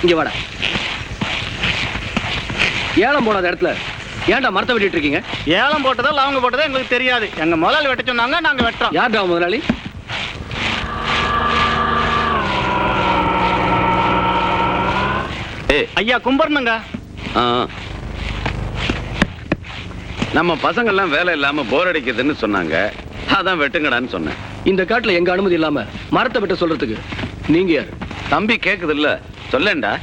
இங்க வாடா. ஏலம் போடாத இடத்துல ஏன்டா மரத்தை வெட்டிட்டு இருக்கீங்க? ஏலம் போட்டதோ லவங்க போட்டதோ எங்களுக்கு தெரியாது. எங்க முதலாளி வெட்ட சொன்னாங்க, நாங்க வெட்டோம். யார்டா முதலாளி? ஐயா கும்பர்ணுங்க. நம்ம பசங்க எல்லாம் வேலை இல்லாம போர் அடிக்குதுன்னு சொன்னாங்க, அதான் வெட்டுங்கடான்னு சொன்னேன். இந்த காட்டுல எங்க அனுமதி இல்லாம மரத்தை வெட்ட சொல்றதுக்கு நீங்க யாரு? தம்பி கேக்குது இல்ல, சொல்லேன்டா.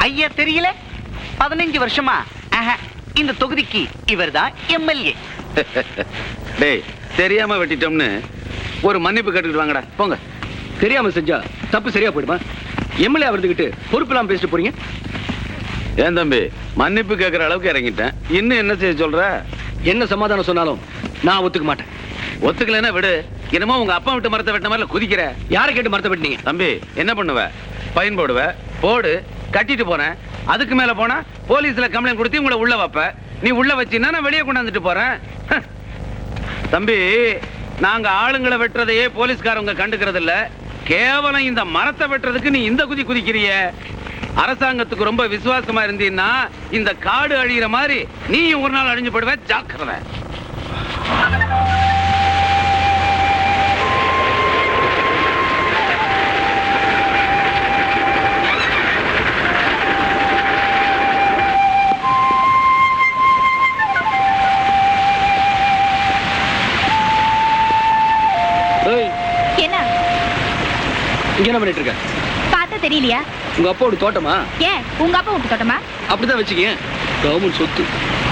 ஐயா தெரியல, 15 வருஷமா இந்த தொகுதிக்கு இவர்தான் எம்எல்ஏ. டேய், தெரியாம வெட்டிட்டோம்னு ஒரு மன்னிப்பு கேட்டுக்கிட்டு வாங்கடா, போங்க. தெரியாம செஞ்சா தப்பு சரியா போயிடுமா? எம்எல்ஏ வருதுகிட்டு பொறுப்பு இல்லாம பேசிட்டு போறீங்க. ஏன் தம்பி, மன்னிப்பு கேட்கற அளவுக்கு இறங்கிட்டேன், இன்னும் என்ன செய்ய சொல்ற? என்ன சமாதானம் சொன்னாலும் நான் ஒத்துக்க மாட்டேன். ஒத்துக்கலைன்னா விடு. என்னமோ உங்க அப்பா விட்டு மரத்தை வெட்டின மாதிரி குதிக்கிற. யாரை கேட்டு மரத்தை வெட்டினீங்க? தம்பி, என்ன பண்ணுவ? ஃபைன் போடுவ, போடு. கட்டிட்டு போறேன், அதுக்கு மேல போனா போலீஸ்ல கம்ப்ளைண்ட் கொடுத்து உங்களை உள்ள வைப்ப. நீ உள்ள வச்சின்னா நான் வெளியே கொண்டாந்துட்டு போறேன். தம்பி, நாங்க ஆளுங்களை வெட்டுறதையே போலீஸ்காரங்க கண்டுக்கிறது இல்ல, கேவலம் இந்த மரத்தை வெட்டுறதுக்கு நீ இந்த குதிக்கிறிய. அரசாங்கத்துக்கு ரொம்ப விசுவாசமா இருந்தீன்னா இந்த காடு அழிகிற மாதிரி நீயும் ஒரு நாள் அழிஞ்சு போடுவ, ஜாக்கிரதை. என்ன இங்க என்ன பண்ணிட்டு இருக்க? பார்த்தா தெரியலையா? உங்க அப்பாவோட தோட்டமா? ஏன் உங்க அப்பா விட்டு தோட்டமா? அப்படிதான் வச்சுக்க, கவர்மெண்ட் சொத்து.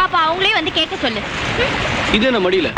அப்ப அவங்களே வந்து கேட்க சொல்லு. இது என்ன மடியில?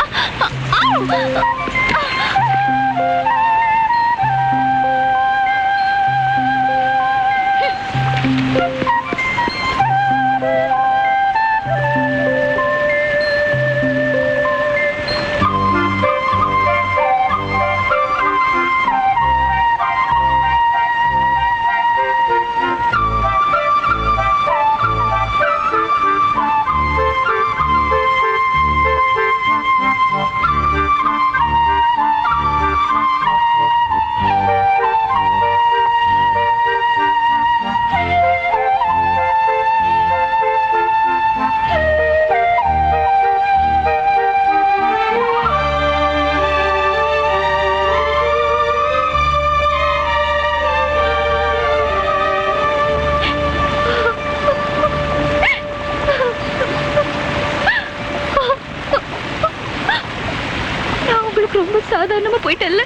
ரொம்ப சாதாரணமா போயிட்டல்ல.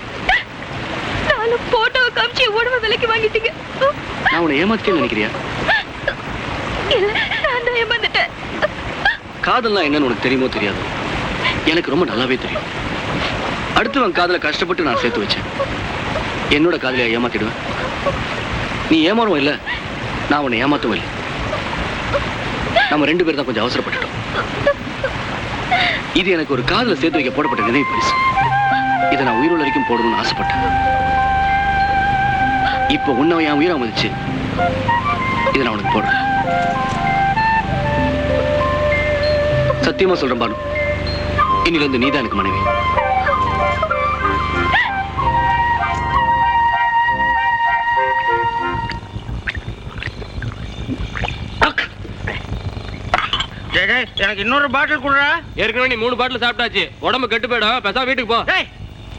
நாலு போட்டோ காமிச்சு உடம்பு விலைக்கு வாங்கிட்டீங்க. நான் உன்னை ஏமாத்திட்டேன்னு நினைக்கிறியா? இல்ல, நான் தான் ஏமாந்துட்டேன். காதல்லாம் என்னன்னு உனக்கு தெரியுமோ தெரியாது, எனக்கு ரொம்ப நல்லாவே தெரியும். அடுத்தவன் காதலை கஷ்டப்பட்டு நான் சேர்த்து வச்சேன். என்னோட காதலியா ஏமாத்திடுவேன்? நீ ஏமாறும் இல்ல, நான் உன்னை ஏமாத்தவும் இல்லை. நம்ம 2 பேரும் தான் கொஞ்சம் அவசரப்பட்டுட்டோம். இது எனக்கு ஒரு காதலை சேர்த்து வைக்க போடப்பட்ட நினைவு பரிசு. இதை நான் உயிரோட வரைக்கும் போடணும்னு ஆசைப்பட்டேன். இப்போ உன்னை என் உயிரை மதிச்சு இதை நான் உனக்கு போடுறேன். சத்தியமா சொல்றேன் பானு, இன்னில இருந்து நீதான் எனக்கு மனைவி. எனக்கு இன்னொரு பாட்டில் குடுறா. ஏற்கனவே நீ 3 பாட்டில் சாப்பிட்டாச்சு, உடம்பு கெட்டு போயிடும். பேசாம வீட்டுக்கு போ.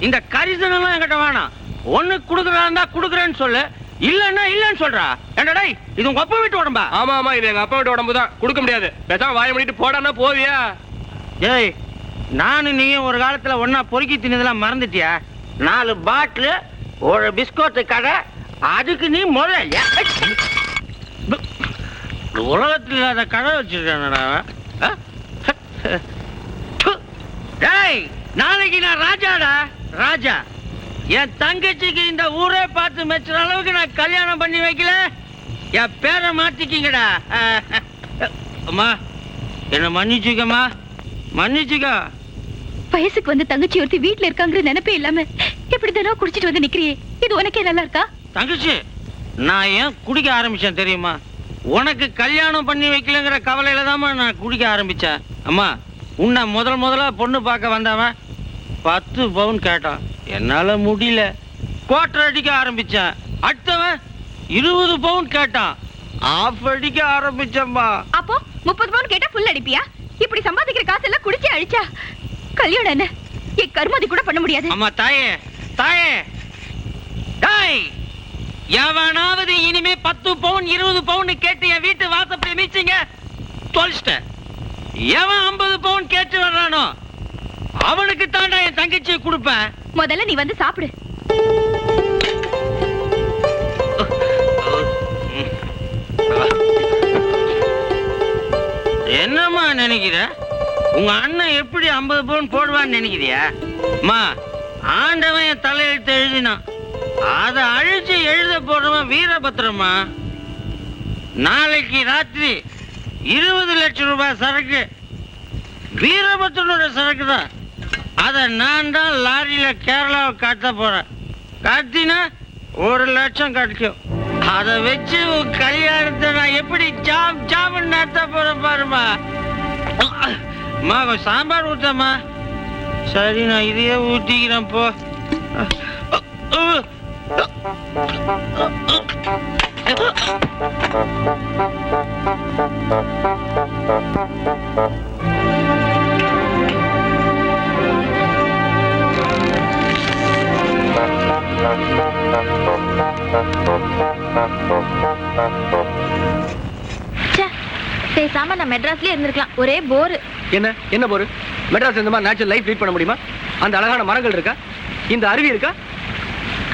இந்த கரிசனெல்லாம் என்கிட்ட வேணாம். ஒண்ணு குடுக்கறா குடுக்கறேன்னு சொல்லு, இல்லன்னா இல்லன்னு சொல்றா. என்னடா இது உங்க அப்பா வீட்டு உடம்பா? ஆமா ஆமா, இது எங்க அப்பா வீட்டு உடம்பு தான், கொடுக்க முடியாது. பேசாம வாய மூடிட்டு போடான்னா போவியா? ஏய், நானும் நீயும் ஒரு காலத்துல ஒன்னா பொறுக்கி தின்னதெல்லாம் மறந்துட்டியா? 4 பாட்டில், ஒரு பிஸ்கோட்டு கடை, அதுக்கு நீ முதல்ல உலகத்தில் இல்லாத கடை வச்சிருக்கேன்டா. நாளைக்கு நான் ராஜாடா, ராஜா. என் தங்கச்சிக்கு இந்த ஊரே பார்த்து மெச்சுற அளவுக்கு நான் கல்யாணம் பண்ணி வைக்கல. என் பேரை மாத்திக்கிங்கடா. அம்மா, என்ன மன்னிச்சுக்கம்மா, மன்னிச்சுக்கா. வயசுக்கு வந்து தங்கச்சி ஒருத்தி வீட்டுல இருக்காங்கிற நினைப்பே இல்லாம எப்படி தானோ குடிச்சிட்டு வந்து நிக்கிறியே, இது உனக்கே நல்லா இருக்கா? தங்கச்சி, நான் ஏன் குடிக்க ஆரம்பிச்சேன் தெரியுமா? உனக்கு கல்யாணம் பண்ணி வைக்கலங்கிற கவலையில தான் நான் குடிக்க ஆரம்பிச்சேன். அம்மா, உன்னை முதல்ல பொண்ணு பார்க்க வந்தவன் 10 பவுன் கேட்டான். என்னால முடியல, குவார்டர் அடிக்க ஆரம்பிச்சேன். அடுத்தவன் 20 பவுன் கேட்டான். ஆஃப் அடிக்க ஆரம்பிச்சம்மா. அப்போ 30 பவுன் கேட்டா ஃபுல் அடிப்பியா? இப்படி சம்பாதிக்கிற காசெல்லாம் குடிச்சு அழிச்சா கல்யாணம் என்ன என் கருமாதி கூட பண்ண முடியாது. அம்மா தாயே, தாயே, தாய், எவனாவது இனிமே 10 பவுன் 20 பவுன் கேட்டு என் வீட்டு வாசப்படி மீச்சிங்க தொலைச்சிட்டேன். எவன் 50 பவுன் கேட்டு வர்றானோ அவனுக்கு தாண்டா என் தங்கச்சியை கொடுப்பேன். முதல்ல நீ வந்து சாப்பிடு. என்னம்மா நினைக்கிற? உங்க அண்ணன் எப்படி 50 பவுன் போடுவான்னு நினைக்கிறியா? அம்மா, ஆண்டவன் என் தலையெழுத்து எழுதினான், அதை அழிச்சு எழுத போடுறவன் வீரபத்திரமா. நாளைக்கு ராத்திரி 20 லட்சம் ரூபாய் சரக்கு வீரபத்திரனோட சரக்கு தான். அதை நான் தான் லாரியில கேரளாவை காட்ட போறேன். காட்டினா 1 லட்சம் கிடைக்கும். அதை வச்சு உன் கல்யாணத்தை நான் எப்படி ஜாம் ஜாமன் நடத்த போறேன் பாருமா. அம்மா, கொஞ்சம் சாம்பார் ஊத்தம்மா. சரி, நான் இதையே ஊட்டிக்கிறேன் போ. பேசாம நான் மெட்ராஸ்லயே இருந்திருக்கலாம். ஒரே போர். என்ன போரு? மெட்ராஸ் இந்த மாதிரி நேச்சுரல் லைஃப் லீட் பண்ண முடியுமா? அந்த அழகான மரங்கள் இருக்கா? இந்த அருவி இருக்கா?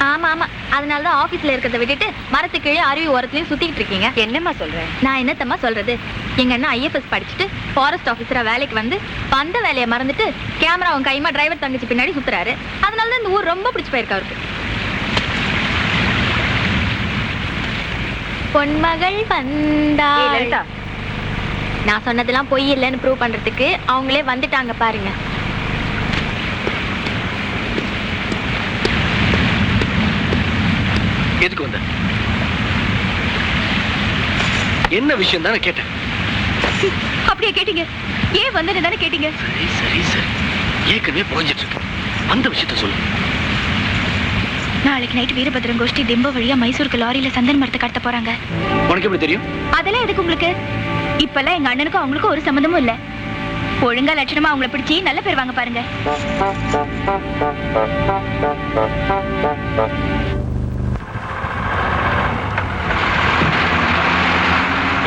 ஆமா ஆமா, அதனாலதான் ஆபீஸ்ல இருக்கிறத விட்டுட்டு மரத்து கீழே அருவி ஓரத்துலயும் சுத்திட்டு இருக்கீங்க. என்னம்மா சொல்றேன்? நான் என்னத்தம்மா சொல்றது? எங்க அண்ணா ஐஎஃப்எஸ் படிச்சுட்டு ஃபாரஸ்ட் ஆபீசரா வேலைக்கு வந்து வந்த வேலையை மறந்துட்டு கேமராவும் கைமா டிரைவர் தங்கச்சி பின்னாடி சுத்துறாரு. அதனாலதான் இந்த ஊர் ரொம்ப பிடிச்சு போயிருக்கா அவருக்கு. பொன்மகள் வந்தா. நான் சொன்னதெல்லாம் பொய் இல்லைன்னு ப்ரூவ் பண்றதுக்கு அவங்களே வந்துட்டாங்க பாருங்க. எதுக்கு வந்த? என்ன விஷயம் தானே கேட்டேன். அப்படியே கேட்டீங்க? ஏன் வந்தேன்னு தானே கேட்டீங்க? சரி சரி, ஏற்கனவே புரிஞ்சிட்டு இருக்கு. அந்த விஷயத்த சொல்லு. நாளைக்கு நைட் வீரபத்ரன் கோஷ்டி திம்ப வழியா மைசூருக்கு லாரியில சந்தன மரத்தை கடத்த போறாங்க. உனக்கு எப்படி தெரியும்? அதெல்லாம் எதுக்கு உங்களுக்கு? இப்பெல்லாம் எங்க அண்ணனுக்கும் அவங்களுக்கும் ஒரு சம்மந்தமும் இல்ல. ஒழுங்கா லட்சணமா அவங்கள பிடிச்சி நல்ல பேர் வாங்க பாருங்க.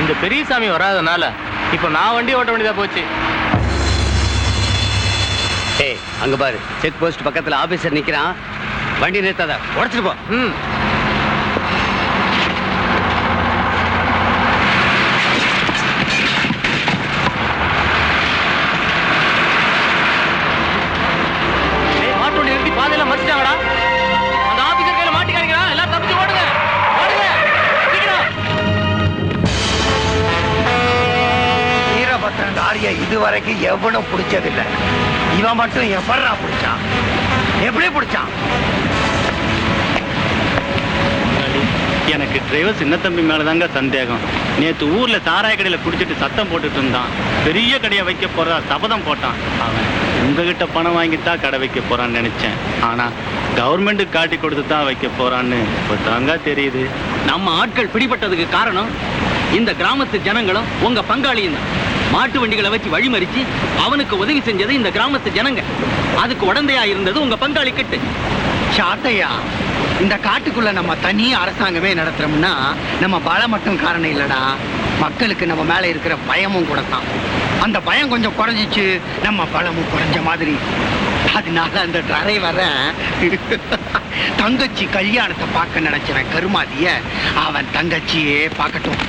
இந்த பெரியசாமி வராதனால இப்ப நான் வண்டி ஓட்ட வேண்டியதா போச்சு. ஏய், அங்க பாரு, செக் போஸ்ட் பக்கத்துல ஆபீசர் நிக்கிறான். வண்டி நிறுத்தாத, உடச்சிட்டு போ. மாட்டு வண்டி நிறுத்தி பாதையில மறிச்சிட்டாங்கடா. அந்த ஆபீசர் கையில மாட்டிக்காதீங்கடா. எல்லாம் தப்பிச்சு ஓடுங்க, ஓடுங்க சீக்கிரம். வீரபத்ரன் லாரியை இதுவரைக்கும் எவனும் பிடிச்சதில்லை. இவன் மட்டும் எப்படா பிடிச்சான்? எப்படி பிடிச்சான்? எனக்கு டிரைவர் சின்ன தம்பி மேலதாங்க சந்தேகம். நேத்து ஊர்ல சாராய கடையில குடிச்சிட்டு சத்தம் போட்டுட்டு இருந்தான். பெரிய கடையை வைக்க போறதா சபதம் போட்டான். அவன் உங்ககிட்ட பணம் வாங்கித்தான் கடை வைக்க போறான்னு நினைச்சேன். ஆனா கவர்மெண்ட்டுக்கு காட்டி கொடுத்து தான் வைக்க போறான்னு இப்பதாங்க தெரியுது. நம்ம ஆட்கள் பிடிபட்டதுக்கு காரணம் இந்த கிராமத்து ஜனங்களும் உங்க பங்காளியும் தான். மாட்டு வண்டிகளை வச்சு வழிமறிச்சு அவனுக்கு உதவி செஞ்சது இந்த கிராமத்து ஜனங்க. அதுக்கு உடந்தையா இருந்தது உங்க பங்காளி கிட்ட. சாட்டையா, இந்த காட்டுக்குள்ள நம்ம தனி அரசாங்கமே நடத்துறோம்னா நம்ம பலம் மட்டும் காரணம் இல்லடா, மக்களுக்கு நம்ம மேல இருக்கிற பயமும் கூட தான். அந்த பயம் கொஞ்சம் குறைஞ்சிச்சு, நம்ம பலமும் குறைஞ்ச மாதிரி. அதனால அந்த டிரைவரை தங்கச்சி கல்யாணத்தை பார்க்க நினைச்சவன் கருமாதிய அவன் தங்கச்சியே பார்க்கட்டும்.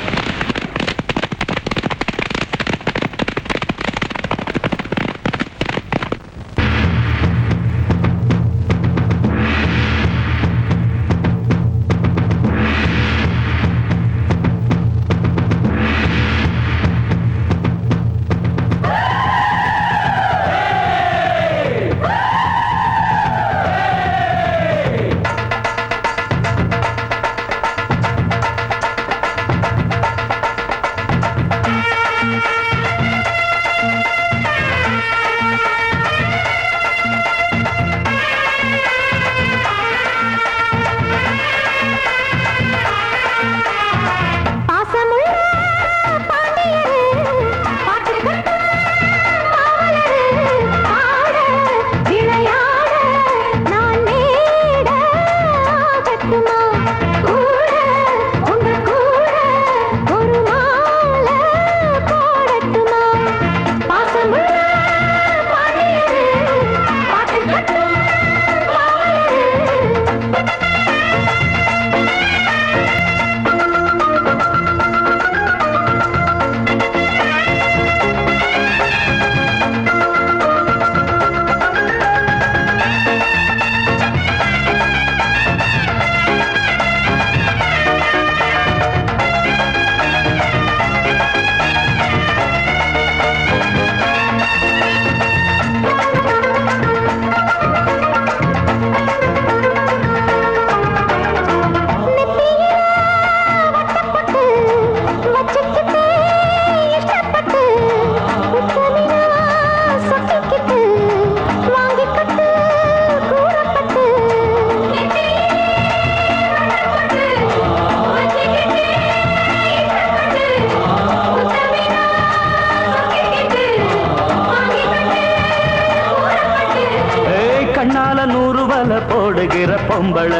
பொம்பள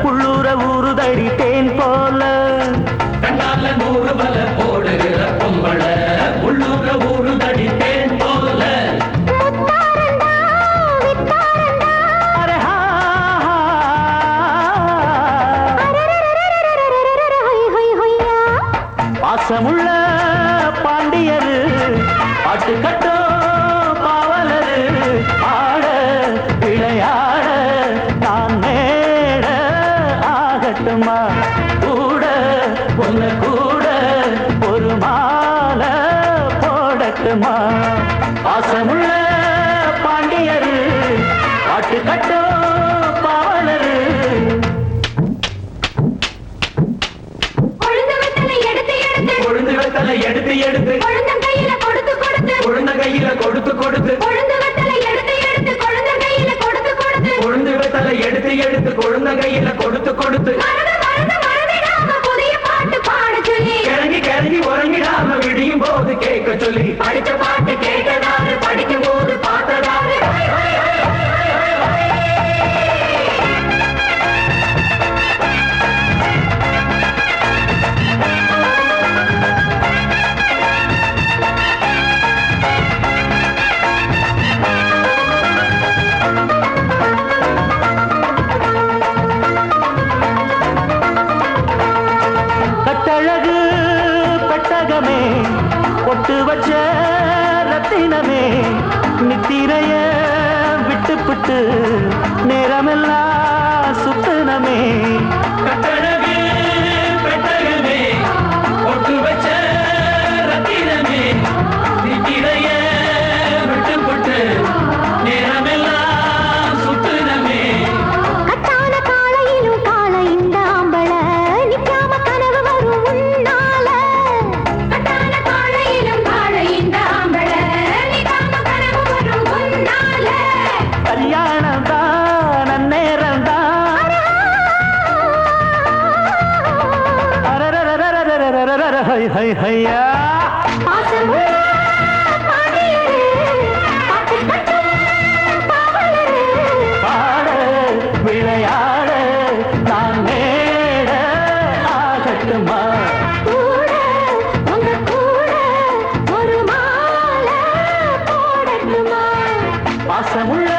உள்ளூர ஊறுதடி தேன் போல கண்ணால 100 வல போடுகிற பொம்பள உள்ளூர ஊறுதடி தேன் போல அரே ஹா, பாசமுள்ள பாண்டியரு பாட்டு கட்டோ பாவலரு ஆட விளையாட நான் மேட ஆகட்டுமா கூட பொண்ணு கூட ஒரு மாலை போடட்டுமா பாசமுள்ள பாண்டியரு பாட்டு கட்டோ பாவலரு கொழுந்து வெத்தலை எடுத்து எடுத்து கொழுந்த கையில கொடுத்து கொடுத்து கொழுந்த கையில கொடுத்து கொடுத்து கொழுந்து வெத்தலை எடுத்து எடுத்து கொழுந்த கையில கொடுத்து கொடுத்து கொழுந்து வெத்தலை எடுத்து எடுத்து கொழுந்த கையில கொடுத்து கொடுத்து புதிய பாட்டு பாட சொல்லி கிளங்கி கிளங்கி உறங்கிடாம விடியும் போது கேட்க சொல்லி படிச்ச பாட்டு கேட்டதாரு படிக்கும் போது பார்த்ததாரு கட்டழகு பெட்டகமே பொட்டு வச்ச ரத்தினமே நித்திரைய விட்டு புட்டு நேரமெல்லாம் சுத்தனமே கட்டழகு பெட்டகமே ஒட்டு வச்ச ரத்தினமே நித்திரைய விட்டு விட்டு நேரமெல்லாம் சுத்துனமே கட்டான காலையிலும் காலை இந்த ஆம்பள நிக்காம கனவு வரும் உன்னால கட்டான காலையிலும் காலை இந்த ஆம்பள நிக்காம கனவு வரும் உன்னால கல்யாணம் தான் நன்னேரம் தான் ஹை ஹை ஹையா பாசமுள்ள பாண்டியரே பாட்டு கட்டும் பாவலரே பாட விளையாட நான் மேட ஆகட்டுமா கூட உங்க கூட ஒரு மாலை போடட்டுமா பாசமுள்ள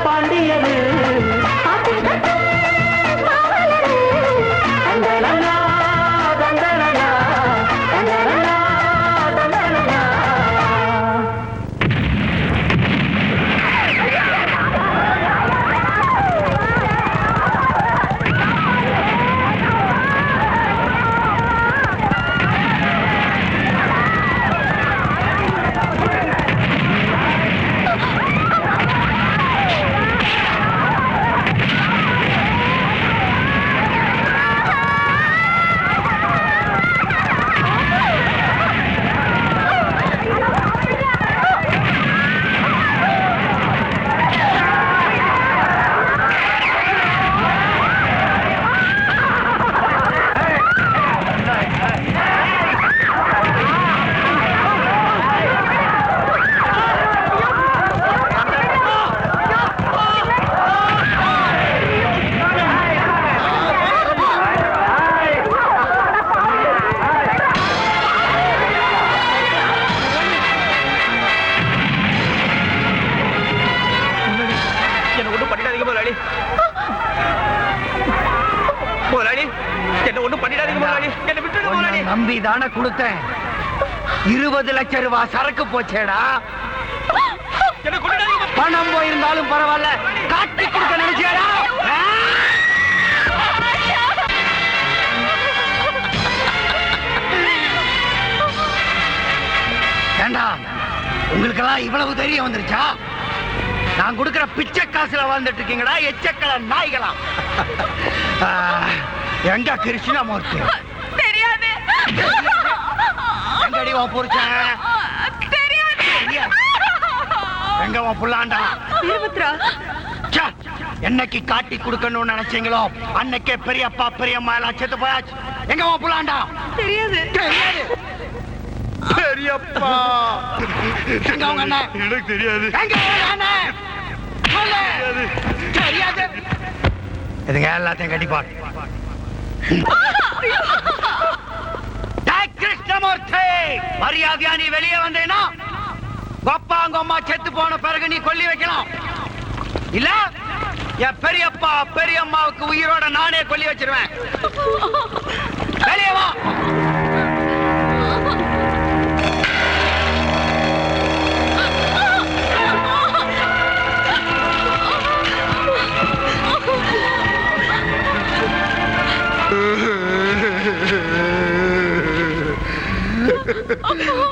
பாண்டியனு பாட்டு கட்டும் பாவலரே தந்தனனா தந்தனனா தந்தனனா தந்தனனா என்ன ஒண்ணும் பண்ணிடாதீங்க முதலாளி முதலாளி என்ன ஒண்ணும் பண்ணிடாதீங்க முதலாளி என்ன விட்டுடுங்க முதலாளி நம்பி தானே கொடுத்தேன் 20 லட்சம் ரூபாய் சரக்கு போச்சேடா என்ன கொண்டுடாதீங்க பணம் போயிருந்தாலும் பரவாயில்ல காட்டி கொடுக்க நினைச்சேடா ஏண்டா உங்களுக்கெல்லாம் இவ்வளவு தைரியம் வந்துருச்சா நான் கொடுக்கிற பிச்சை காசுல வாழ்ந்துட்டு இருக்கீங்களா எச்சக்கல நாய்களா எங்க கிருஷ்ணமூர்த்தி தெரியாது எங்கடி உன் புருஷன் தெரியாது எங்க உன் புள்ளாண்டா வீரபத்ரா ச்சே, என்னைக்கு காட்டி கொடுக்கணும்னு நினைச்சீங்களோ அன்னைக்கே பெரியப்பா பெரியம்மா எல்லாம் செத்து போயாச்சு எங்க உன் புள்ளாண்டா தெரியாது தெரியாது பெரியப்பா எங்க உங்க அண்ணன் எனக்கு தெரியாது எங்க உங்க அண்ணன் சொல்லு. தெரியாது இதுங்க எல்லாத்தையும் கட்டிப்பாடு. கிருஷ்ணமூர்த்தி, மரியாதையா நீ வெளியே வந்தேன்னா அப்பா அங்க அம்மா செத்து போன பிறகு நீ கொல்லி வைக்கலாம். இல்ல என் பெரியப்பா பெரியம்மாவுக்கு உயிரோட நானே கொல்லி வச்சிருவேன். வெளியே வா.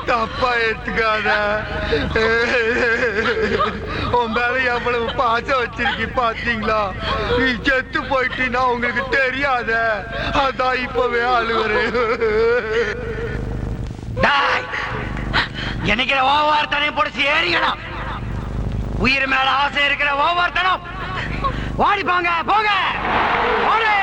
தப்பா எடுத்துக்காத. உன் மேல எவ்வளவு பாசம் வச்சிருக்கி பாத்தீங்களா? நீ செத்து போயிட்டீன்னா உங்களுக்கு தெரியாத. அதான் இப்பவே அழுகுறே. எனக்கு ஒவ்வொருத்தனையும் பிடிச்சி ஏறிக்கணும். உயிர் மேல ஆசை இருக்கிற ஒவ்வொருத்தனும் ஓடி போங்க போங்க ஓடி.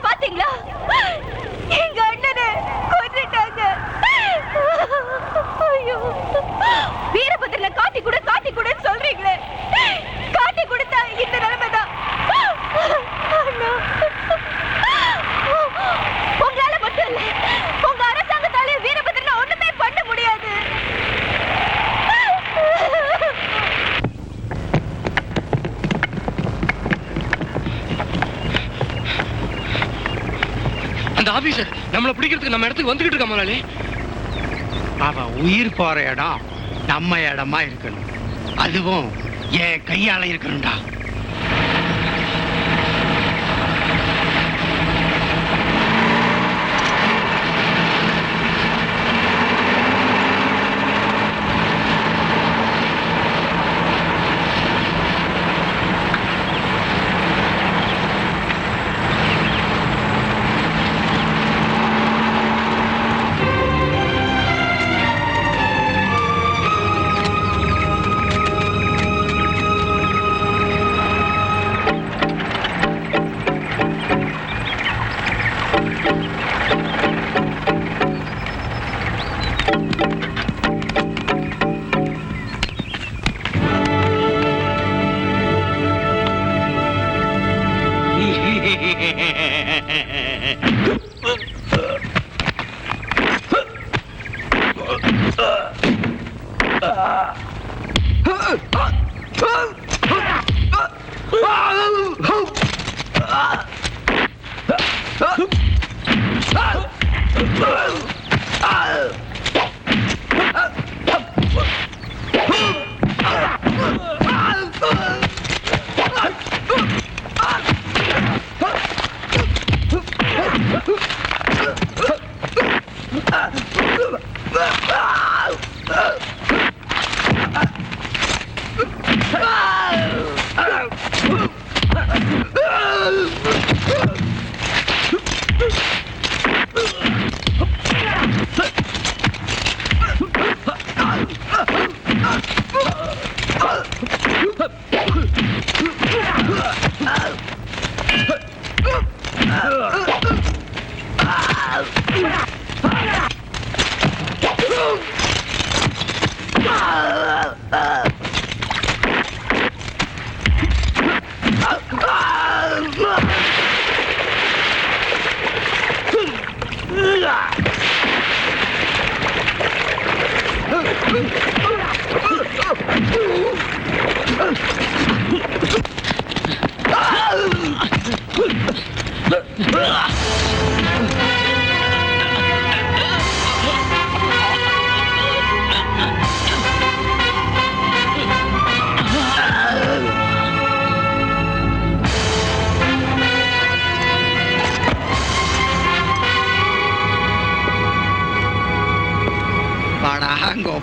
பாத்தீங்களா? எங்க அண்ணனை கொன்னுட்டாங்க. ஐயோ, வீரபத்ரல காட்டி கூடன்னு சொல்றீங்களே, காட்டி கொடுத்தா இந்த நிலைமைதான். உங்களால மட்டும் இல்ல, உங்க அரசாங்கத்தாலே வீரபத்ரனை ஒண்ணுமே பண்ண முடியாது. அந்த ஆபீசர் நம்மளை பிடிக்கிறதுக்கு நம்ம இடத்துக்கு வந்துகிட்டு இருக்க முதலாளி. அவ உயிர் போற இடம் நம்ம இடமா இருக்கணும். அதுவும் என் கையால இருக்கணும்டா.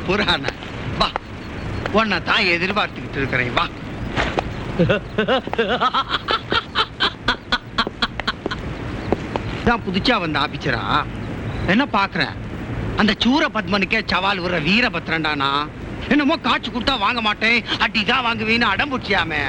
புராண வா, உன்னை தான் எதிர்பார்த்துக்கிட்டு இருக்கிறேன். வா. தான் புதுச்சா வந்த ஆபீச்சரா? என்ன பாக்குற? அந்த சூர பத்மனுக்கே சவால் விடுற வீரபத்ரன்டானா என்னமோ காட்சி கொடுத்தா வாங்க மாட்டேன், அடிதான் வாங்குவீன்னு அடம் பிடிச்சியாமே.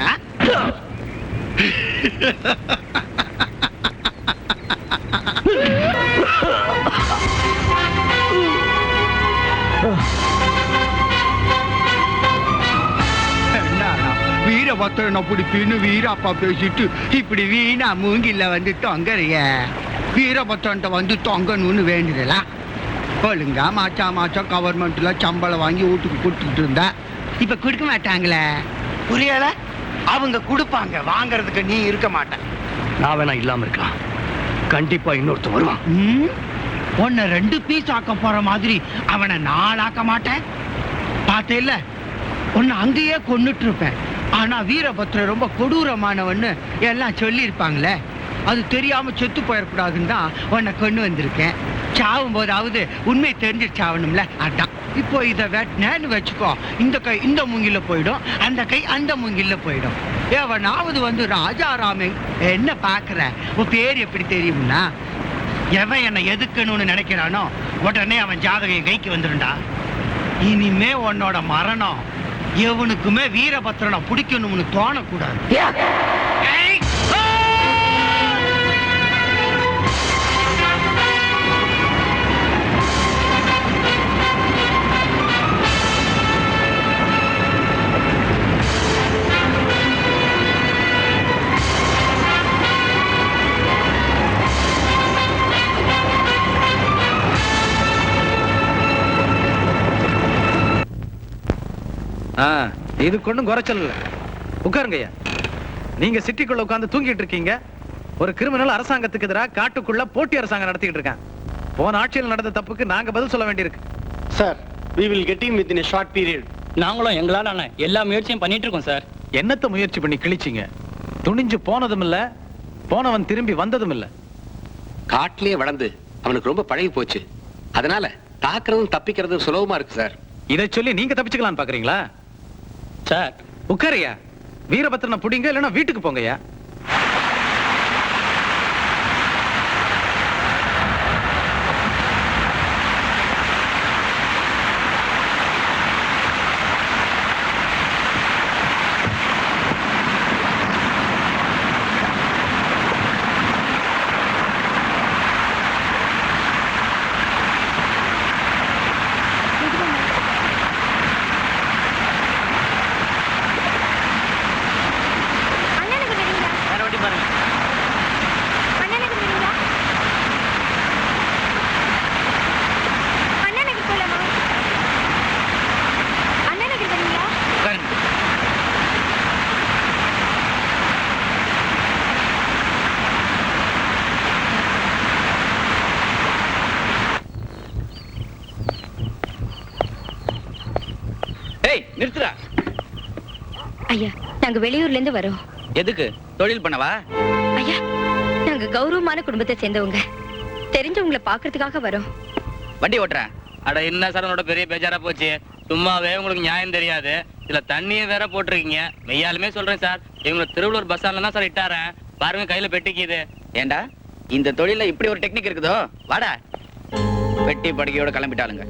வீரபத்ரன் அப்படி பின்னு வீரப்பா பேசிட்டு இப்படி வீணா மூங்கில வந்து தொங்கறிய. வீரபத்ரன்ட்ட வந்து தொங்கணும்னு வேண்டியதுல ஒழுங்கா மாச்சா கவர்மெண்ட்ல சம்பளம் வாங்கி வீட்டுக்கு கொடுத்துட்டு இருந்தா இப்ப கொடுக்க மாட்டாங்களே. புரியல? அவங்க கொடுப்பாங்க, வாங்கறதுக்கு நீ இருக்க மாட்டேன். நான் வேணா இல்லாம இருக்கலாம், கண்டிப்பா இன்னொருத்தன் வருவான். உன்னை 2 பீஸ் ஆக்க போற மாதிரி அவனை 4 ஆக்க மாட்டேன். பார்த்தேல்ல, உன்னை அங்கேயே கொன்னுட்டு இருப்பேன். ஆனா வீரபத்ரன் ரொம்ப கொடூரமானவன்னு எல்லாம் சொல்லி இருப்பாங்களே, அது தெரியாம செத்து போயிடக்கூடாதுன்னு தான் உன்னை கொண்டு வந்திருக்கேன். சாவும் போதாவது உண்மை தெரிஞ்சிருச்சாவணும்ல, அதான். இப்போ இதை வெட்டினேன்னு வச்சுக்கோ, இந்த கை இந்த மூங்கில போயிடும், அந்த கை அந்த மூங்கில போயிடும். எவனாவது வந்து ராஜாராமே என்ன பாக்குற, உன் பேர் எப்படி தெரியும்னா, எவன் என்னை எதுக்கணும்னு நினைக்கிறானோ உடனே அவன் ஜாதகம் கைக்கு வந்துருண்டா. இனிமே உன்னோட மரணம் எவனுக்குமே வீரபத்ரனை பிடிக்கணும்னு தோணக்கூடாது. இதுக்கு ஒன்றும் குறைச்சல் இல்லை. உட்காருங்க ஐயா. நீங்க சிட்டிக்குள்ள உட்கார்ந்து தூங்கிட்டு இருக்கீங்க. ஒரு கிரிமினல் அரசாங்கத்துக்கு எதிராக காட்டுக்குள்ள போட்டி அரசாங்கம் நடத்திட்டு இருக்கான். போன ஆட்சியில் நடந்த தப்புக்கு நாங்க பதில் சொல்ல வேண்டியிருக்கு. Sir, we will get him within a short period. நாங்களும் எங்களால எல்லா முயற்சியும் பண்ணிட்டு இருக்கோம் சார். என்னத்த முயற்சி பண்ணி கிழிச்சிங்க? துணிஞ்சு போனதும் இல்ல, போனவன் திரும்பி வந்ததும் இல்ல. காட்டிலேயே வளர்ந்து அவனுக்கு ரொம்ப பழகி போச்சு. அதனால தாக்குறதும் தப்பிக்கிறதும் சுலபமா இருக்கு சார். இதை சொல்லி நீங்க தப்பிச்சுக்கலாம்னு பாக்குறீங்களா? சார், உட்காரையா. வீரபத்ரனை புடிங்க, இல்லைன்னா வீட்டுக்கு போங்கய்யா. நிறுத்துறா. ஐயா, நாங்க வெளியூர்ல இருந்து வரோம். எதுக்கு? தொழில் பண்ணவா? ஐயா, நாங்க கௌரவமான குடும்பத்தை சேர்ந்தவங்க, தெரிஞ்சவங்களை பாக்குறதுக்காக வரோம். வண்டி ஓட்டுறேன். அட என்ன சார், உன்னோட பெரிய பேஜாரா போச்சு. சும்மாவே உங்களுக்கு நியாயம் தெரியாது, இதுல தண்ணியை வேற போட்டிருக்கீங்க. மெய்யாலுமே சொல்றேன் சார், இவங்களை திருவள்ளூர் பஸ் ஸ்டாண்ட்ல தான் சார் இட்டாரேன். பாருங்க, கையில பெட்டிக்குது. ஏண்டா, இந்த தொழில இப்படி ஒரு டெக்னிக் இருக்குதோ? வாடா. பெட்டி படுக்கையோட கிளம்பிட்டாளுங்க.